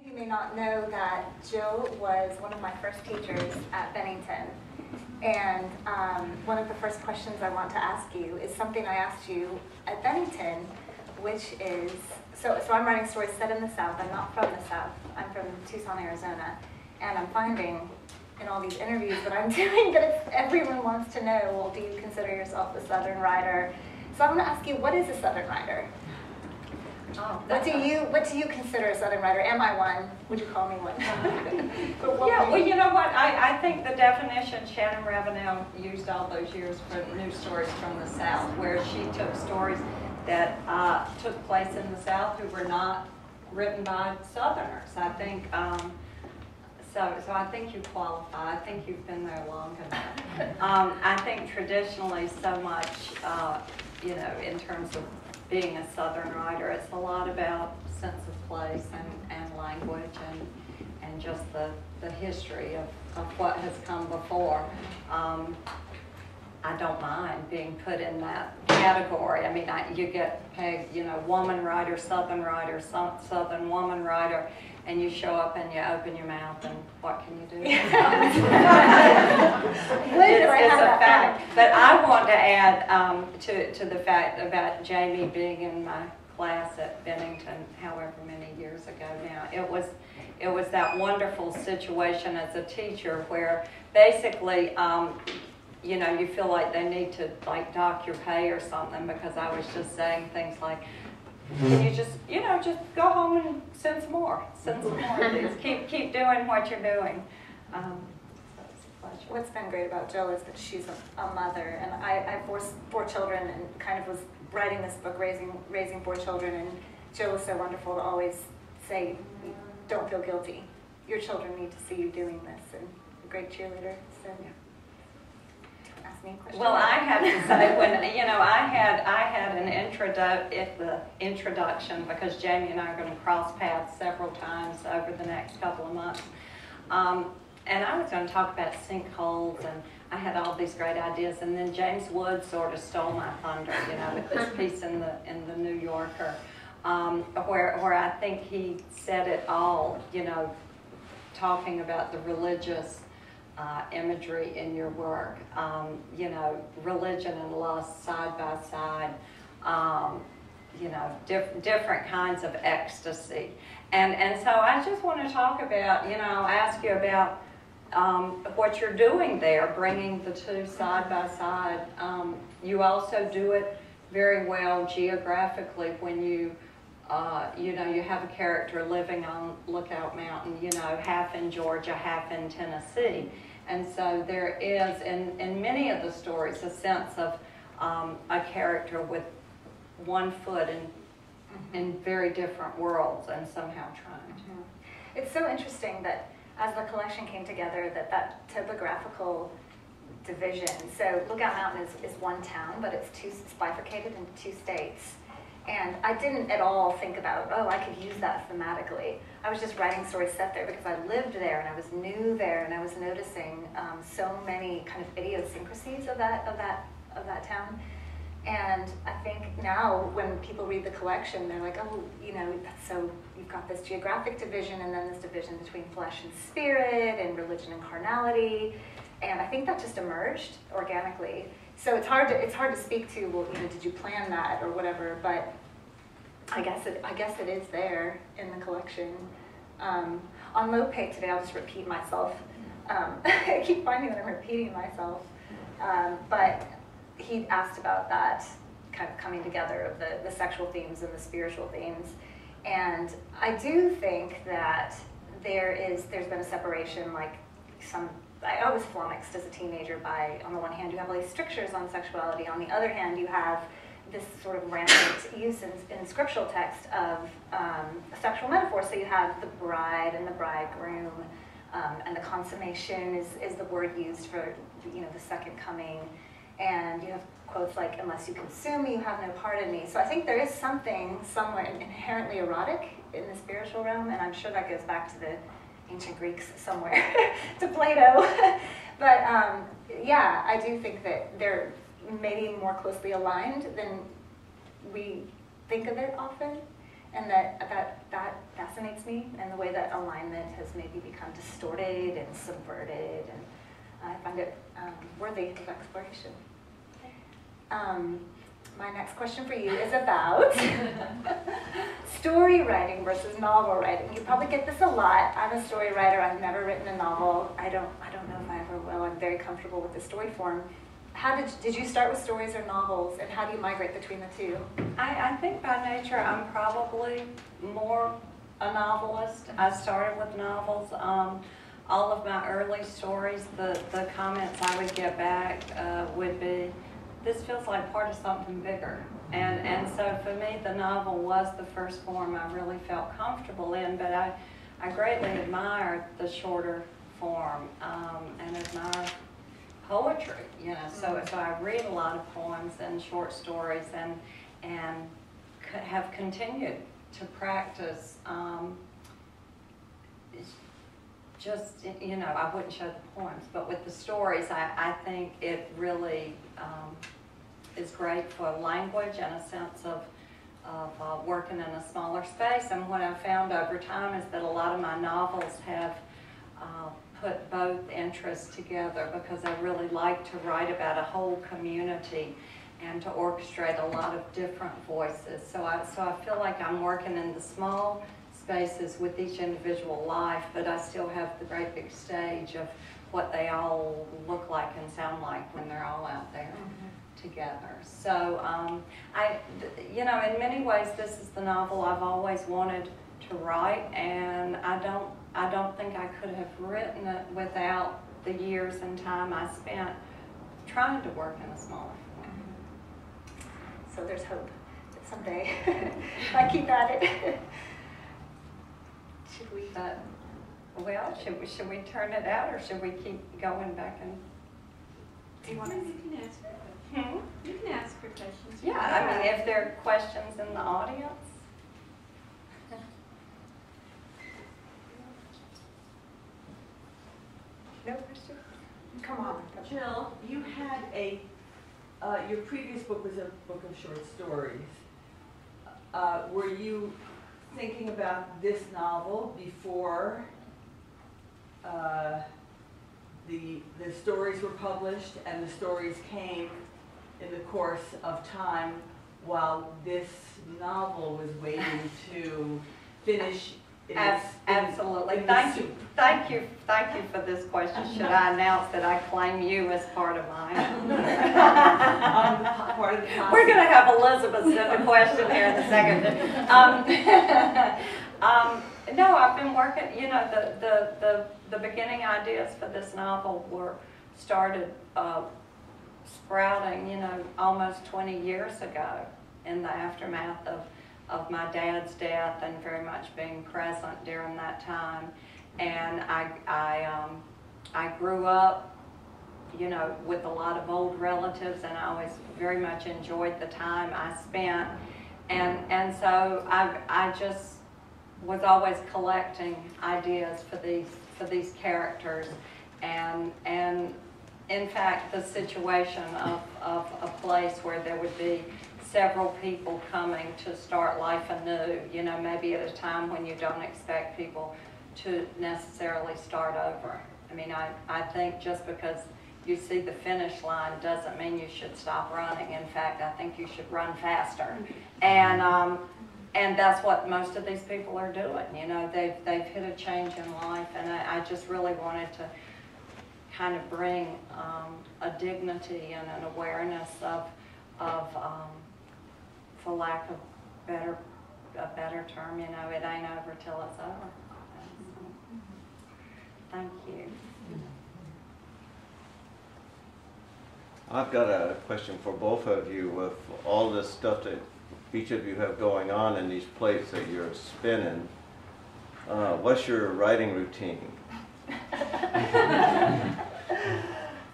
You may not know that Jill was one of my first teachers at Bennington. And one of the first questions I want to ask you is something I asked you at Bennington, which is, so I'm writing stories set in the South. I'm not from the South. I'm from Tucson, Arizona. And I'm finding in all these interviews that I'm doing that everyone wants to know, well, do you consider yourself a Southern writer? So I'm going to ask you, what is a Southern writer? Oh, what do you consider a Southern writer? Am I one? Would you call me one? Yeah, well, you know what? I think the definition Shannon Ravenel used all those years for news stories from the South, where she took stories that took place in the South who were not written by Southerners. I think so I think you qualify. I think you've been there long enough. I think traditionally so much, in terms of being a Southern writer, it's a lot about sense of place and language and just the history of what has come before. I don't mind being put in that category. I mean, you get pegged, woman writer, Southern Southern woman writer, and you show up and you open your mouth, and what can you do? It's a fact. But I want to add to the fact about Jamie being in my class at Bennington, however many years ago now. It was that wonderful situation as a teacher where basically, you feel like they need to dock your pay or something, because I was just saying things like, can you just go home and send some more of these. Keep doing what you're doing. What's been great about Jill is that she's a mother, and I have four children, and kind of was writing this book, raising four children, and Jill was so wonderful to always say, don't feel guilty. Your children need to see you doing this, and a great cheerleader. So yeah. Well, I have to say, when I had an introduction, because Jamie and I are going to cross paths several times over the next couple of months, and I was going to talk about sinkholes, and I had all these great ideas, and then James Wood sort of stole my thunder, with this piece in the New Yorker, where I think he said it all, talking about the religious imagery in your work, religion and lust side by side, different kinds of ecstasy. And so I just want to talk about, ask you about what you're doing there, bringing the two side by side. You also do it very well geographically when you have a character living on Lookout Mountain, half in Georgia, half in Tennessee. And so there is, in many of the stories, a sense of a character with one foot in very different worlds and somehow trying to. It's so interesting that as the collection came together, that topographical division, so Lookout Mountain is one town, but it's bifurcated into two states. And I didn't at all think about, I could use that thematically. I was just writing stories set there because I lived there and I was new there, and I was noticing so many kind of idiosyncrasies of that town. And I think now when people read the collection, they're like, that's so, you've got this geographic division and then this division between flesh and spirit and religion and carnality. And I think that just emerged organically. So it's hard to speak to, well, did you plan that or whatever, but I guess it is there in the collection. On Lopate today, I'll just repeat myself. I keep finding that I'm repeating myself. But he asked about that kind of coming together of the sexual themes and the spiritual themes. And I do think that there's been a separation, I was flummoxed as a teenager by, on the one hand, you have all these strictures on sexuality. On the other hand, you have this sort of rampant use in scriptural text of sexual metaphors. So you have the bride and the bridegroom, and the consummation is the word used for the second coming. And you have quotes like, unless you consume me, you have no part in me. So I think there is something somewhere inherently erotic in the spiritual realm, and I'm sure that goes back to the ancient Greeks somewhere, to Plato. But I do think that they're maybe more closely aligned than we think of it often. and that fascinates me, and the way that alignment has maybe become distorted and subverted, and I find it worthy of exploration. My next question for you is about story writing versus novel writing. You probably get this a lot. I'm a story writer. I've never written a novel. I don't know if I ever will. I'm very comfortable with the story form. How did you start with stories or novels, and how do you migrate between the two? I think by nature I'm probably more a novelist. I started with novels. All of my early stories, the comments I would get back would be, this feels like part of something bigger. And so for me, the novel was the first form I really felt comfortable in, but I greatly admire the shorter form and admire poetry, you know. So I read a lot of poems and short stories and have continued to practice. Just, you know, I wouldn't show the poems, but with the stories, I think it really is great for language and a sense of working in a smaller space. And what I've found over time is that a lot of my novels have put both interests together, because I really like to write about a whole community and to orchestrate a lot of different voices. So I feel like I'm working in the small spaces with each individual life, but I still have the great big stage of what they all look like and sound like when they're all out there together. So you know, in many ways, this is the novel I've always wanted to write, and I don't think I could have written it without the years and time I spent trying to work in a smaller form. So there's hope that someday I keep at it. Should we? Well, should we turn it out, or should we keep going back and? Do you want to? You can ask her questions. You can ask her questions. Yeah, I mean, if there are questions in the audience. No question? Come on. Jill, you had your previous book was a book of short stories. Were you thinking about this novel before the stories were published, and the stories came in the course of time while this novel was waiting to finish? Absolutely. Thank you for this question. Should I announce that I claim you as part of mine? Part of the We're going to have Elizabeth send a question here in a second. No, I've been working. You know, the beginning ideas for this novel were started sprouting, you know, almost 20 years ago in the aftermath of my dad's death, and very much being present during that time. And I grew up, you know, with a lot of old relatives, and I always very much enjoyed the time I spent. And so I just was always collecting ideas for these characters, and in fact, the situation of a place where there would be several people coming to start life anew, you know, maybe at a time when you don't expect people to necessarily start over. I mean, I think just because you see the finish line doesn't mean you should stop running. In fact, I think you should run faster. And that's what most of these people are doing. You know, they've hit a change in life, and I just really wanted to kind of bring a dignity and an awareness of for lack of a better term, you know, it ain't over till it's over. Thank you. I've got a question for both of you. With all this stuff that each of you have going on in these plates that you're spinning, what's your writing routine?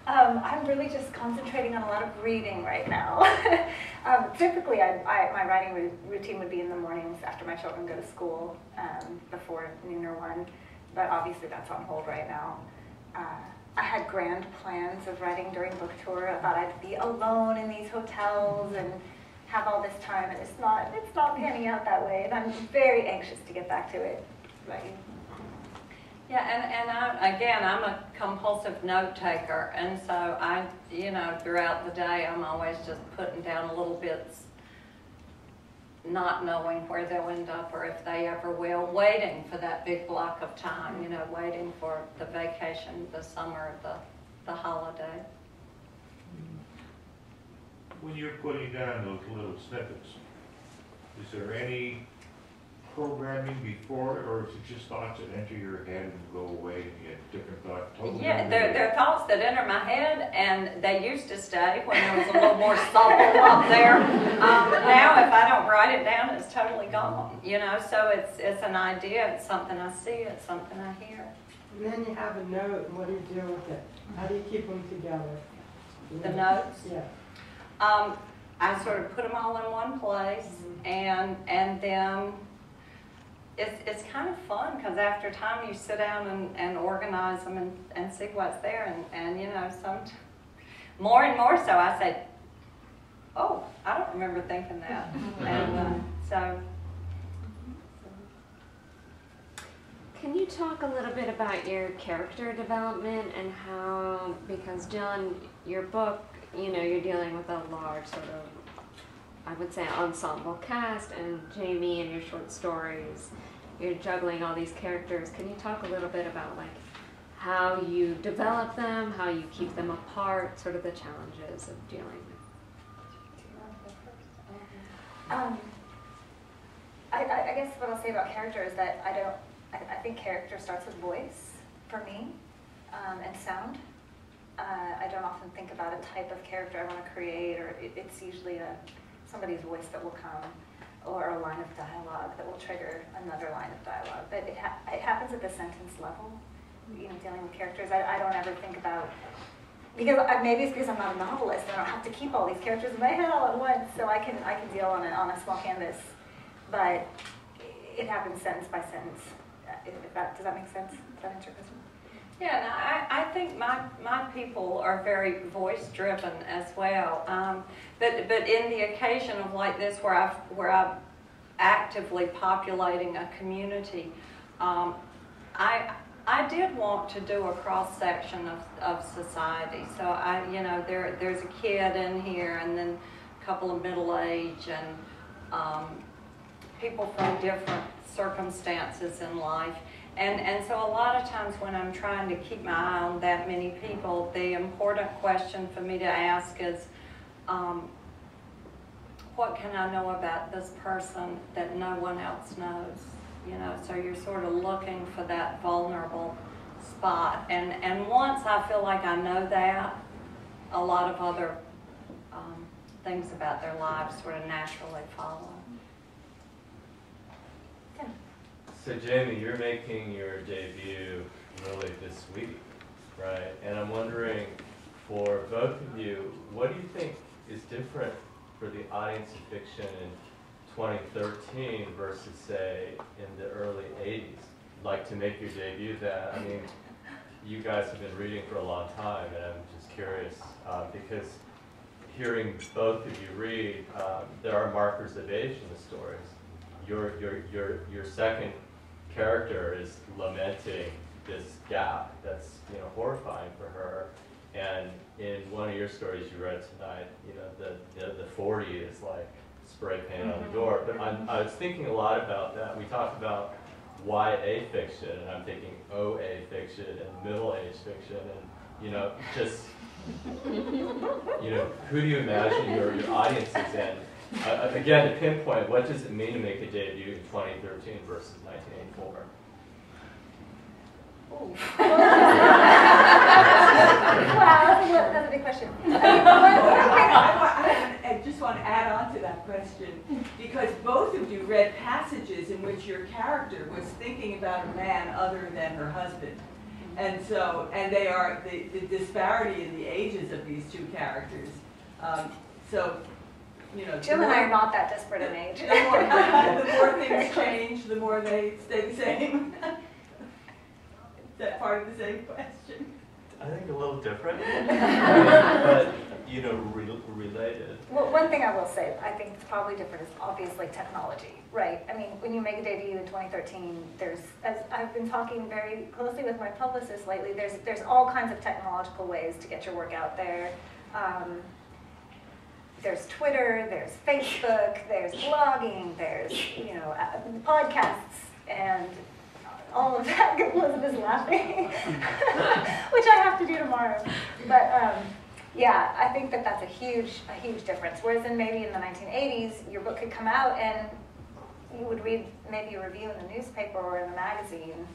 I'm really just concentrating on a lot of reading right now. Typically, my writing routine would be in the mornings after my children go to school, before noon or 1, but obviously that's on hold right now. I had grand plans of writing during book tour. I thought I'd be alone in these hotels and have all this time, and it's not panning out that way, and I'm very anxious to get back to it. Right. Yeah, and I'm a compulsive note taker, and so throughout the day, I'm always just putting down little bits, not knowing where they'll end up or if they ever will, waiting for that big block of time, waiting for the vacation, the summer, the holiday. When you're putting down those little snippets, is there any programming before it, or is it just thoughts that enter your head and go away and you get different thoughts? Totally Yeah, they're thoughts that enter my head, and they used to stay when there was a little more supple up there. Now, if I don't write it down, it's totally gone. So it's an idea, it's something I see, it's something I hear. And then you have a note, and what do you do with it? How do you keep them together? The notes? Yeah. I sort of put them all in one place, and then it's kind of fun, because after time you sit down and organize them and see what's there, and more and more so I say, oh, I don't remember thinking that. And so. Can you talk a little bit about your character development and how, because Jill, in your book, you're dealing with a large sort of, I would say, ensemble cast, and Jamie, in your short stories, you're juggling all these characters. Can you talk a little bit about how you develop them, how you keep them apart, sort of the challenges of dealing with? I guess what I'll say about character is that I think character starts with voice for me, and sound. I don't often think about a type of character I want to create, or it's usually somebody's voice that will come, or a line of dialogue that will trigger another line of dialogue. But it happens at the sentence level, dealing with characters. I don't ever think about, because maybe it's because I'm not a novelist and I don't have to keep all these characters in my head all at once, so I can deal on a small canvas. But it happens sentence by sentence. Does that make sense? Does that answer your question? Yeah, no, I think my people are very voice driven as well. But in the occasion of like this, where I'm actively populating a community, I did want to do a cross section of society. So there's a kid in here, and then a couple of middle age, and people from different circumstances in life. And so a lot of times when I'm trying to keep my eye on that many people, the important question for me to ask is, what can I know about this person that no one else knows? So you're sort of looking for that vulnerable spot. And once I feel like I know that, a lot of other things about their lives sort of naturally follow. So Jamie, you're making your debut really this week, right? And I'm wondering, for both of you, what do you think is different for the audience of fiction in 2013 versus, say, in the early 80s? Like, to make your debut that, I mean, you guys have been reading for a long time, and I'm just curious, because hearing both of you read, there are markers of age in the stories. Your second character is lamenting this gap that's horrifying for her, and in one of your stories you read tonight, the 40 is like spray paint on the door. But I was thinking a lot about that. We talked about YA fiction, and I'm thinking OA fiction and middle-age fiction, and just who do you imagine your audience is in? Again, to pinpoint, what does it mean to make a debut in 2013 versus 1984? Wow, that's a big question. I just want to add on to that question, because both of you read passages in which your character was thinking about a man other than her husband. And they are the disparity in the ages of these two characters. Jill and I are not that disparate in age. The more things change, the more they stay the same. Is that part of the same question? I think a little different. But you know, related. Well, one thing I will say, I think it's probably different is obviously technology, right? I mean, when you make a debut in 2013, there's, as I've been talking very closely with my publicist lately, there's all kinds of technological ways to get your work out there. There's Twitter, there's Facebook, there's blogging, there's, you know, podcasts, and all of that. Elizabeth's laughing, which I have to do tomorrow. But yeah, I think that that's a huge difference. Whereas maybe in the 1980s, your book could come out and you would read maybe a review in the newspaper or in the magazine,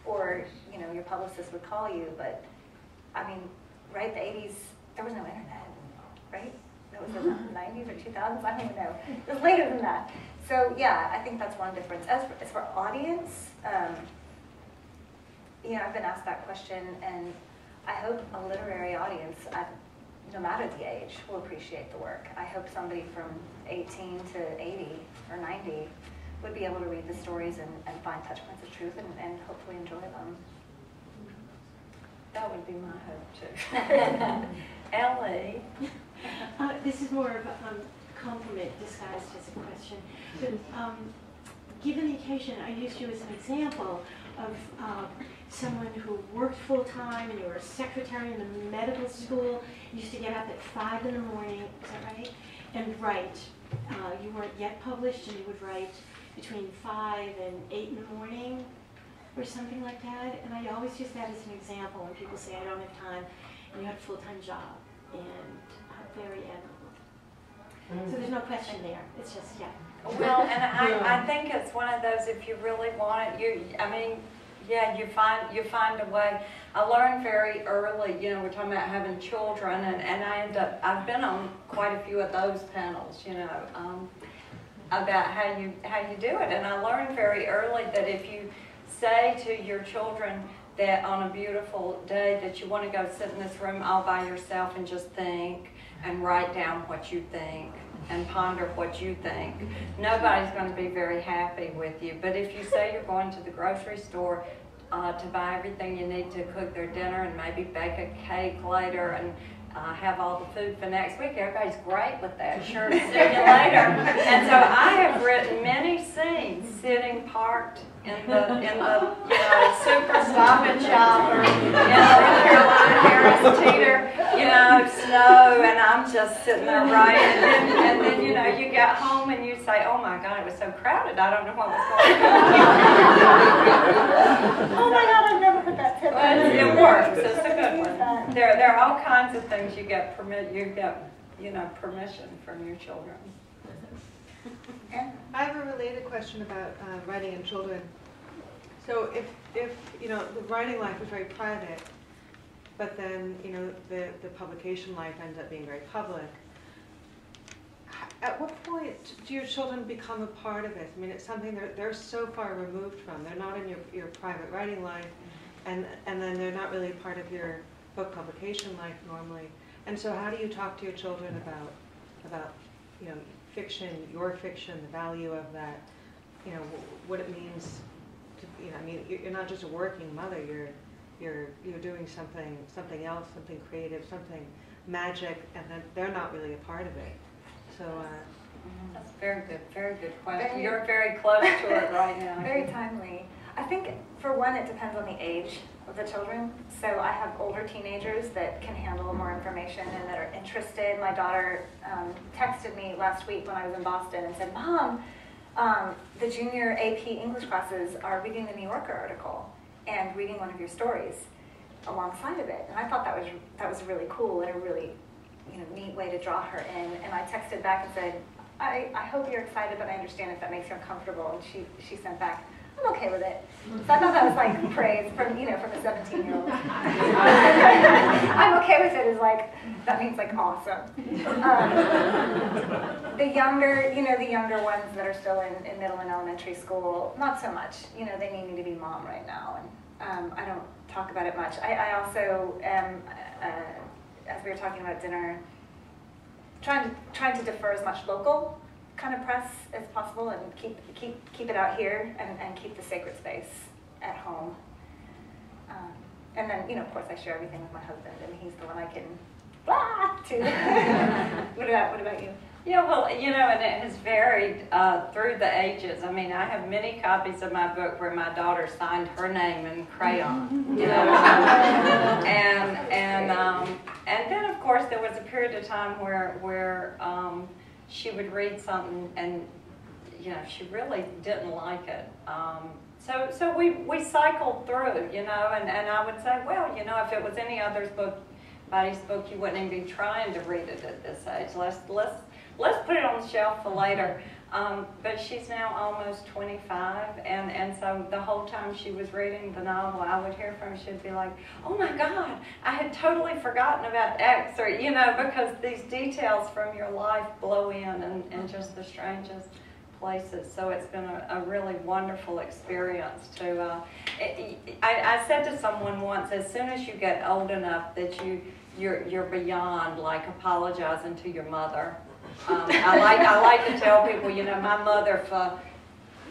or you know, your publicist would call you. But I mean, right, the 80s, there was no internet, right? That was in the 90s or 2000s, I don't even know. It was later than that. So yeah, I think that's one difference. As for audience, you know, I've been asked that question, and I hope a literary audience, no matter the age, will appreciate the work. I hope somebody from 18 to 80 or 90 would be able to read the stories and find touch points of truth and hopefully enjoy them. That would be my hope too. Ellie. This is more of a compliment disguised as a question. But given the occasion, I used you as an example of someone who worked full-time, and you were a secretary in the medical school. You used to get up at 5 in the morning, is that right? And write. You weren't yet published, and you would write between 5 and 8 in the morning, or something like that. And I always use that as an example when people say, I don't have time, and you had a full-time job. And very admirable. So there's no question there. It's just, yeah. Well, and I think it's one of those, if you really want it, I mean, yeah, you find a way. I learned very early, you know, we're talking about having children, and I've been on quite a few of those panels, you know, about how you do it. And I learned very early that if you say to your children that on a beautiful day that you want to go sit in this room all by yourself and just think and write down what you think and ponder what you think, nobody's going to be very happy with you. But if you say you're going to the grocery store to buy everything you need to cook their dinner and maybe bake a cake later and have all the food for next week, everybody's great with that. Sure, see you later. And so I have written many scenes sitting parked in the you know, super Stop and Shop or in North Carolina, Harris Teeter, you know, snow, and I'm just sitting there writing. And then you know, you get home and you say, oh my God, it was so crowded, I don't know what was going on. Oh my God, I've never heard that tip. But it works. It's a good one. There are all kinds of things you get you know, permission from your children. I have a related question about writing and children. So if you know, the writing life is very private, but then you know the publication life ends up being very public, at what point do your children become a part of it? I mean, it's something they're so far removed from. They're not in your private writing life, and then they're not really part of your book publication life normally. And so how do you talk to your children about you know, fiction, your fiction, the value of that, you know, what it means to, you know, I mean, you're not just a working mother, you're doing something else, something creative, something magic, and then they're not really a part of it. So that's very good question. You're very close to it right now. Very timely. I think for one, it depends on the age of the children. So I have older teenagers that can handle more information and that are interested. My daughter texted me last week when I was in Boston and said, Mom, the junior AP English classes are reading the New Yorker article and reading one of your stories alongside of it. And I thought that was really cool and a really, you know, neat way to draw her in. And I texted back and said, I hope you're excited, but I understand if that makes you uncomfortable. And she sent back, I'm okay with it. So I thought that was like praise from, you know, from a 17-year-old. I'm okay with it is like, that means like awesome. The younger ones that are still in middle and elementary school, not so much. You know, they need me to be mom right now, and I don't talk about it much. I also am, as we were talking about dinner, trying to defer as much local kind of press as possible and keep it out here and keep the sacred space at home. And then, you know, of course, I share everything with my husband, and he's the one I can blah, to, what about you? Yeah, well, you know, and it has varied through the ages. I mean, I have many copies of my book where my daughter signed her name in crayon, you know. And then, of course, there was a period of time where she would read something and, you know, she really didn't like it. So we cycled through, you know, and I would say, well, you know, if it was any other body's book, you wouldn't even be trying to read it at this age. Let's put it on the shelf for later. But she's now almost 25, and so the whole time she was reading the novel, I would hear from her, she'd be like, oh my God, I had totally forgotten about X, or, you know, because these details from your life blow in just the strangest places. So it's been a really wonderful experience to, I said to someone once, as soon as you get old enough that you're beyond like apologizing to your mother. I like to tell people, you know, my mother for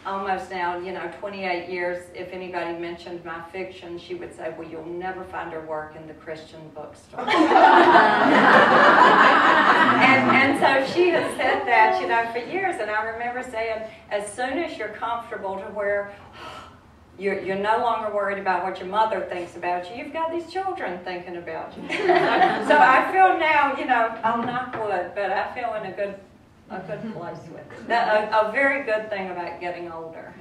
almost now, you know, 28 years, if anybody mentioned my fiction, she would say, well, you'll never find her work in the Christian bookstore. and so she has said that, you know, for years, and I remember saying, as soon as you're comfortable to where you're no longer worried about what your mother thinks about you, you've got these children thinking about you. So I feel now, you know, I'll knock wood, but I feel in a good place with it. A very good thing about getting older.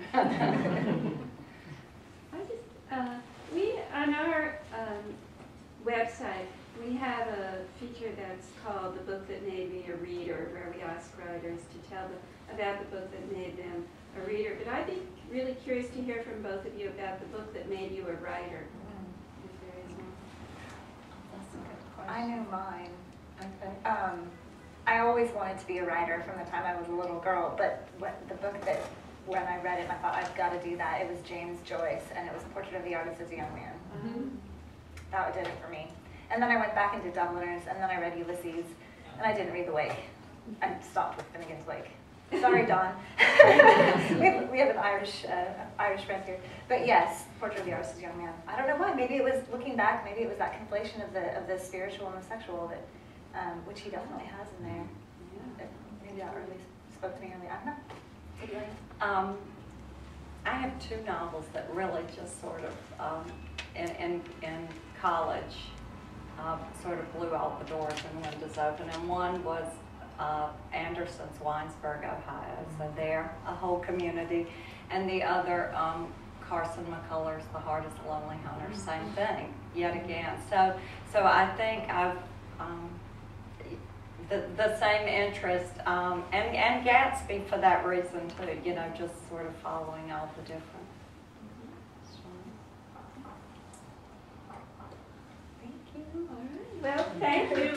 We on our website, we have a feature that's called The Book That Made Me a Reader, where we ask writers to tell about the book that made them a reader. But I'd be really curious to hear from both of you about the book that made you a writer. If there is one. That's a good question. I know mine. Okay. I always wanted to be a writer from the time I was a little girl, but the book that, when I read it, I thought, I've got to do that. It was James Joyce, and it was Portrait of the Artist as a Young Man. Mm-hmm. That did it for me. And then I went back into Dubliners, and then I read Ulysses, and I didn't read The Wake. I stopped with Finnegan's Wake. Sorry, Don. we have an Irish friend here. But yes, Portrait of the Artist as a Young Man. I don't know why. Maybe it was, looking back, maybe it was that conflation of the spiritual and the sexual that, which he definitely has in there. Yeah. Maybe that really spoke to me early. I don't know. What do you think? I have two novels that really just sort of, in college, sort of blew all the doors and windows open. And one was Anderson's Winesburg, Ohio. So there, a whole community. And the other, Carson McCullers, The Heart is a Lonely Hunter, same thing, yet again. So I think I've, the same interest, and Gatsby for that reason too, you know, just sort of following all the different. Thank you. Well, thank you.